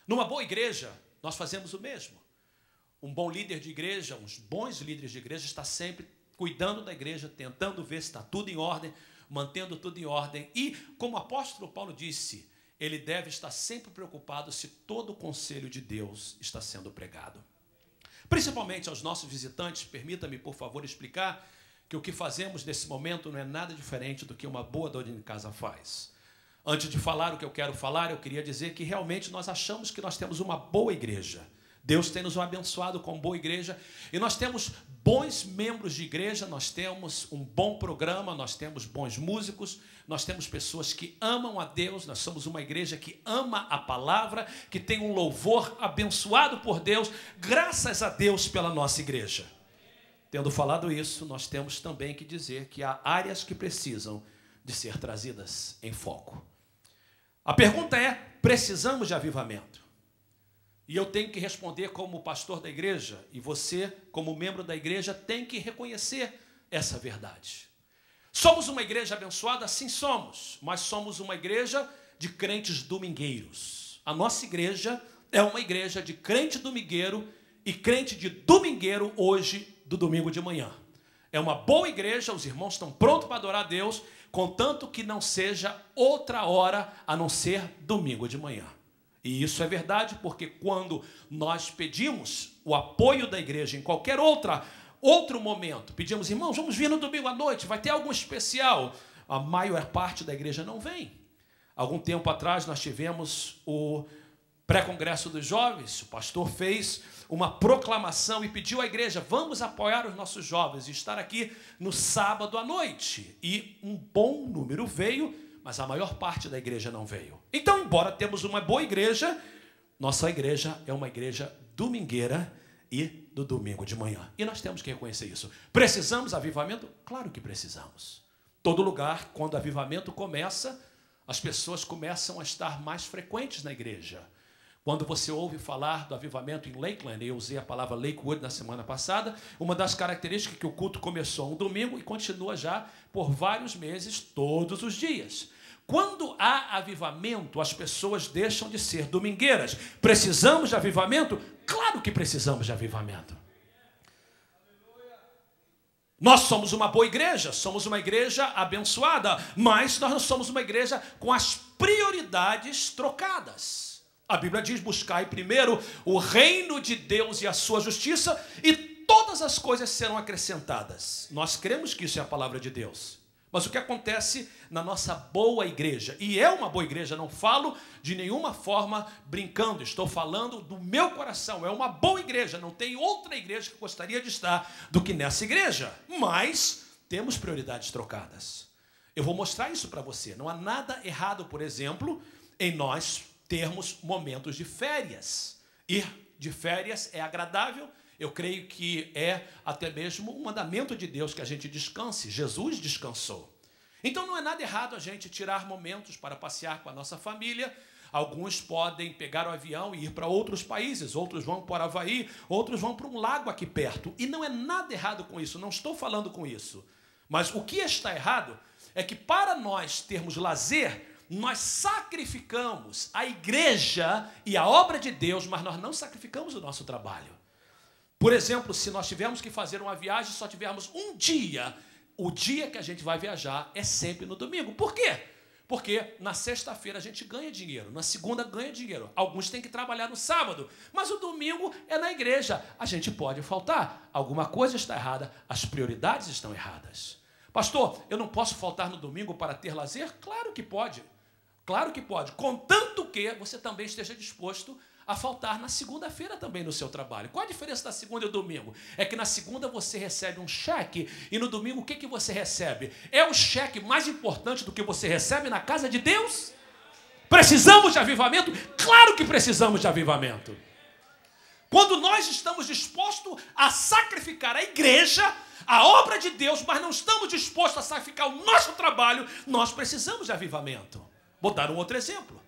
Numa boa igreja, nós fazemos o mesmo. Um bom líder de igreja, uns bons líderes de igreja, está sempre cuidando da igreja, tentando ver se está tudo em ordem, mantendo tudo em ordem. E, como o apóstolo Paulo disse, ele deve estar sempre preocupado se todo o conselho de Deus está sendo pregado. Principalmente aos nossos visitantes, permita-me, por favor, explicar que o que fazemos nesse momento não é nada diferente do que uma boa dona de casa faz. Antes de falar o que eu quero falar, eu queria dizer que realmente nós achamos que nós temos uma boa igreja. Deus tem nos abençoado com boa igreja e nós temos bons membros de igreja, nós temos um bom programa, nós temos bons músicos, nós temos pessoas que amam a Deus, nós somos uma igreja que ama a palavra, que tem um louvor abençoado por Deus, graças a Deus pela nossa igreja. Tendo falado isso, nós temos também que dizer que há áreas que precisam de ser trazidas em foco. A pergunta é, precisamos de avivamento? E eu tenho que responder como pastor da igreja, e você, como membro da igreja, tem que reconhecer essa verdade. Somos uma igreja abençoada? Sim, somos, mas somos uma igreja de crentes domingueiros. A nossa igreja é uma igreja de crente domingueiro e crente de domingueiro hoje, do domingo de manhã. É uma boa igreja, os irmãos estão prontos para adorar a Deus, contanto que não seja outra hora a não ser domingo de manhã. E isso é verdade porque quando nós pedimos o apoio da igreja em qualquer outro momento, pedimos, irmãos, vamos vir no domingo à noite, vai ter algo especial, a maior parte da igreja não vem. Algum tempo atrás nós tivemos o pré-congresso dos jovens, o pastor fez uma proclamação e pediu à igreja, vamos apoiar os nossos jovens e estar aqui no sábado à noite. E um bom número veio, mas a maior parte da igreja não veio. Então, embora temos uma boa igreja, nossa igreja é uma igreja domingueira e do domingo de manhã. E nós temos que reconhecer isso. Precisamos de avivamento? Claro que precisamos. Todo lugar, quando o avivamento começa, as pessoas começam a estar mais frequentes na igreja. Quando você ouve falar do avivamento em Lakeland, eu usei a palavra Lakewood na semana passada, uma das características é que o culto começou um domingo e continua já por vários meses, todos os dias. Quando há avivamento, as pessoas deixam de ser domingueiras. Precisamos de avivamento? Claro que precisamos de avivamento. Nós somos uma boa igreja, somos uma igreja abençoada, mas nós não somos uma igreja com as prioridades trocadas. A Bíblia diz, buscai primeiro o reino de Deus e a sua justiça, e todas as coisas serão acrescentadas. Nós cremos que isso é a palavra de Deus. Mas o que acontece na nossa boa igreja, e é uma boa igreja, não falo de nenhuma forma brincando, estou falando do meu coração, é uma boa igreja, não tem outra igreja que gostaria de estar do que nessa igreja, mas temos prioridades trocadas. Eu vou mostrar isso para você, não há nada errado, por exemplo, em nós termos momentos de férias. Ir de férias é agradável, eu creio que é até mesmo um mandamento de Deus que a gente descanse. Jesus descansou. Então não é nada errado a gente tirar momentos para passear com a nossa família. Alguns podem pegar o avião e ir para outros países, outros vão para o Havaí, outros vão para um lago aqui perto. E não é nada errado com isso, não estou falando com isso. Mas o que está errado é que para nós termos lazer, nós sacrificamos a igreja e a obra de Deus, mas nós não sacrificamos o nosso trabalho. Por exemplo, se nós tivermos que fazer uma viagem, só tivermos um dia, o dia que a gente vai viajar é sempre no domingo. Por quê? Porque na sexta-feira a gente ganha dinheiro, na segunda ganha dinheiro. Alguns têm que trabalhar no sábado, mas o domingo é na igreja. A gente pode faltar. Alguma coisa está errada, as prioridades estão erradas. Pastor, eu não posso faltar no domingo para ter lazer? Claro que pode. Claro que pode, contanto que você também esteja disposto a faltar na segunda-feira também no seu trabalho. Qual a diferença da segunda e do domingo? É que na segunda você recebe um cheque e no domingo o que você recebe? É o cheque mais importante do que você recebe na casa de Deus? Precisamos de avivamento? Claro que precisamos de avivamento. Quando nós estamos dispostos a sacrificar a igreja, a obra de Deus, mas não estamos dispostos a sacrificar o nosso trabalho, nós precisamos de avivamento. Vou dar um outro exemplo.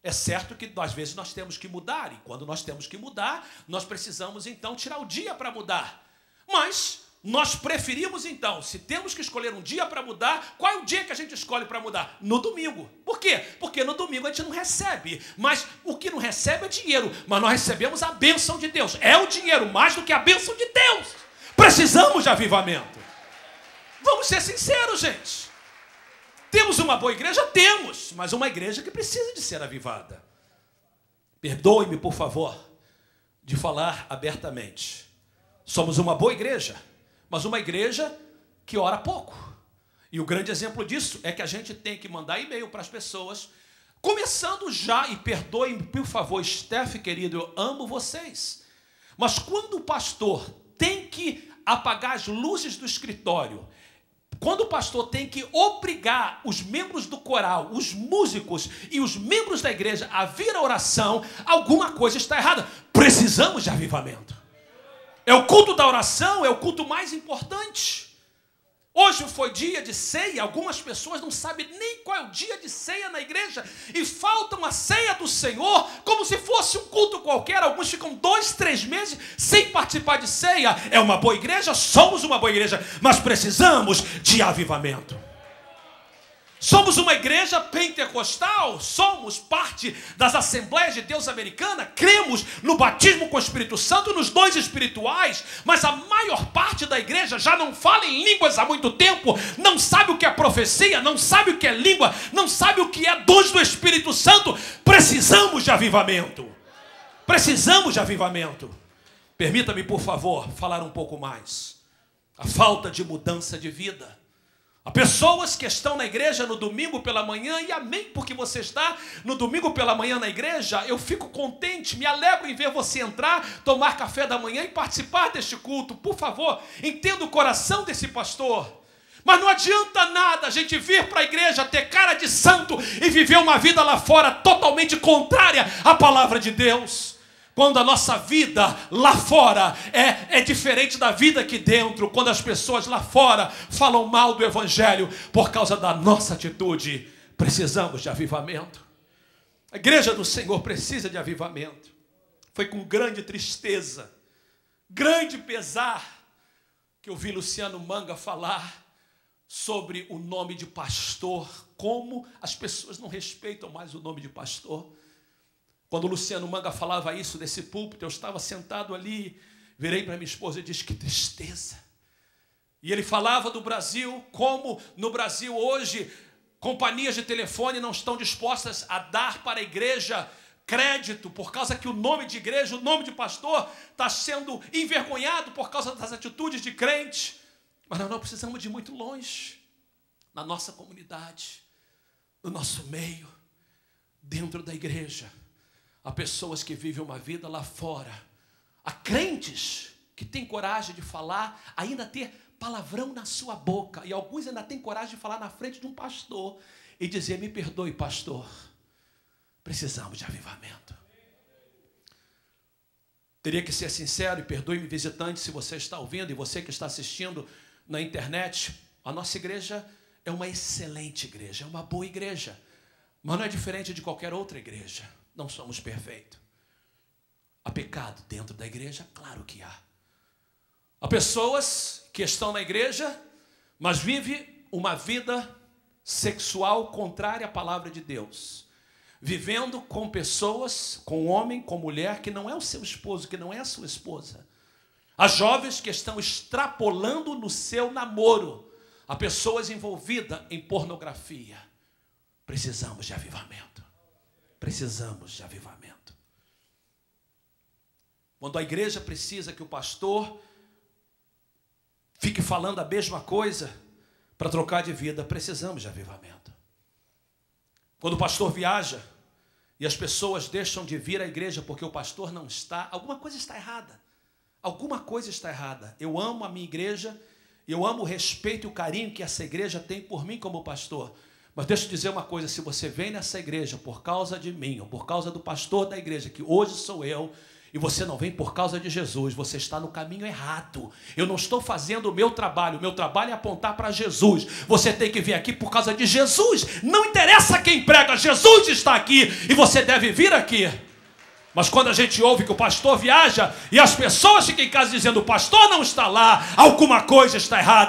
É certo que às vezes nós temos que mudar, e quando nós temos que mudar, nós precisamos então tirar o dia para mudar. Mas nós preferimos então, se temos que escolher um dia para mudar, qual é o dia que a gente escolhe para mudar? No domingo. Por quê? Porque no domingo a gente não recebe, mas o que não recebe é dinheiro, mas nós recebemos a bênção de Deus. É o dinheiro mais do que a bênção de Deus. Precisamos de avivamento. Vamos ser sinceros, gente. Temos uma boa igreja? Temos, mas uma igreja que precisa de ser avivada. Perdoe-me, por favor, de falar abertamente. Somos uma boa igreja, mas uma igreja que ora pouco. E o grande exemplo disso é que a gente tem que mandar e-mail para as pessoas, começando já, e perdoe-me, por favor, Steph, querido, eu amo vocês. Mas quando o pastor tem que apagar as luzes do escritório, quando o pastor tem que obrigar os membros do coral, os músicos e os membros da igreja a vir à oração, alguma coisa está errada. Precisamos de avivamento. É o culto da oração, é o culto mais importante. Hoje foi dia de ceia, algumas pessoas não sabem nem qual é o dia de ceia na igreja e faltam a ceia do Senhor como se fosse um culto qualquer. Alguns ficam 2, 3 meses sem participar de ceia. É uma boa igreja? Somos uma boa igreja, mas precisamos de avivamento. Somos uma igreja pentecostal, somos parte das Assembleias de Deus Americana, cremos no batismo com o Espírito Santo, nos dons espirituais, mas a maior parte da igreja já não fala em línguas há muito tempo, não sabe o que é profecia, não sabe o que é língua, não sabe o que é dons do Espírito Santo. Precisamos de avivamento. Precisamos de avivamento. Permita-me, por favor, falar um pouco mais. A falta de mudança de vida. Há pessoas que estão na igreja no domingo pela manhã, e amém, porque você está no domingo pela manhã na igreja, eu fico contente, me alegro em ver você entrar, tomar café da manhã e participar deste culto. Por favor, entenda o coração desse pastor. Mas não adianta nada a gente vir para a igreja, ter cara de santo e viver uma vida lá fora totalmente contrária à palavra de Deus. Quando a nossa vida lá fora é diferente da vida aqui dentro, quando as pessoas lá fora falam mal do evangelho por causa da nossa atitude, precisamos de avivamento. A igreja do Senhor precisa de avivamento. Foi com grande tristeza, grande pesar, que eu vi Luciano Manga falar sobre o nome de pastor, como as pessoas não respeitam mais o nome de pastor. Quando o Luciano Manga falava isso desse púlpito, eu estava sentado ali, virei para minha esposa e disse: que tristeza. E ele falava do Brasil, como no Brasil hoje, companhias de telefone não estão dispostas a dar para a igreja crédito, por causa que o nome de igreja, o nome de pastor, está sendo envergonhado por causa das atitudes de crente. Mas nós não precisamos de ir muito longe, na nossa comunidade, no nosso meio, dentro da igreja. Há pessoas que vivem uma vida lá fora. Há crentes que têm coragem de falar, ainda ter palavrão na sua boca. E alguns ainda têm coragem de falar na frente de um pastor e dizer: me perdoe, pastor, precisamos de avivamento. Teria que ser sincero, e perdoe-me, visitante, se você está ouvindo, e você que está assistindo na internet. A nossa igreja é uma excelente igreja, é uma boa igreja, mas não é diferente de qualquer outra igreja. Não somos perfeitos. Há pecado dentro da igreja? Claro que há. Há pessoas que estão na igreja, mas vivem uma vida sexual contrária à palavra de Deus. Vivendo com pessoas, com homem, com mulher, que não é o seu esposo, que não é a sua esposa. Há jovens que estão extrapolando no seu namoro. Há pessoas envolvidas em pornografia. Precisamos de avivamento. Precisamos de avivamento. Quando a igreja precisa que o pastor fique falando a mesma coisa para trocar de vida, precisamos de avivamento. Quando o pastor viaja e as pessoas deixam de vir à igreja porque o pastor não está, alguma coisa está errada. Alguma coisa está errada. Eu amo a minha igreja, eu amo o respeito e o carinho que essa igreja tem por mim como pastor. Mas deixa eu dizer uma coisa: se você vem nessa igreja por causa de mim, ou por causa do pastor da igreja, que hoje sou eu, e você não vem por causa de Jesus, você está no caminho errado. Eu não estou fazendo o meu trabalho é apontar para Jesus. Você tem que vir aqui por causa de Jesus. Não interessa quem prega, Jesus está aqui, e você deve vir aqui. Mas quando a gente ouve que o pastor viaja e as pessoas ficam em casa dizendo: o pastor não está lá, alguma coisa está errada.